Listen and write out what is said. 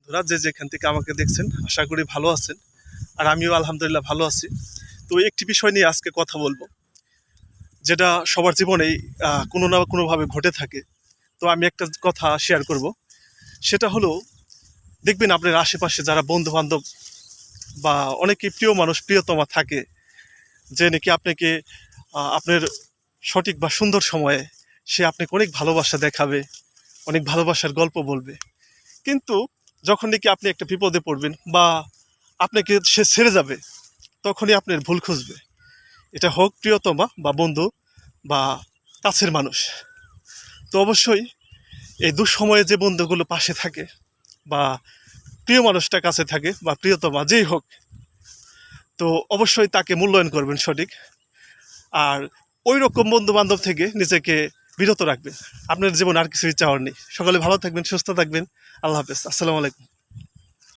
বন্ধুরা যে যেখান থেকে আমাকে দেখছেন আশা করি ভালো আছেন, আর আমিও আলহামদুলিল্লাহ ভালো আছি। তো একটি বিষয় নিয়ে আজকে কথা বলবো, যেটা সবার জীবনেই কোনো না কোনোভাবে ঘটে থাকে। তো আমি একটা কথা শেয়ার করব, সেটা হলো, দেখবেন আপনার আশেপাশে যারা বন্ধু বান্ধব বা অনেকেই প্রিয় মানুষ প্রিয়তমা থাকে, যে নাকি আপনাকে আপনার সঠিক বা সুন্দর সময়ে সে আপনাকে অনেক ভালোবাসা দেখাবে, অনেক ভালোবাসার গল্প বলবে। কিন্তু যখন নাকি আপনি একটা বিপদে পড়বেন বা আপনাকে সে ছেড়ে যাবে, তখনই আপনার ভুল খুঁজবে। এটা হোক প্রিয়তমা বা বন্ধু বা কাছের মানুষ। তো অবশ্যই এই দুঃসময়ে যে বন্ধুগুলো পাশে থাকে বা প্রিয় মানুষটা কাছে থাকে বা প্রিয়তমা যেই হোক, তো অবশ্যই তাকে মূল্যায়ন করবেন সঠিক। আর ওই রকম বন্ধু বান্ধব থেকে নিজেকে বিরত রাখবেন। আপনার জীবনে আর কিছুই চাওয়ার নেই। সকলে ভালো থাকবেন, সুস্থ থাকবেন। আল্লাহ হাফেজ, আসসালামু আলাইকুম।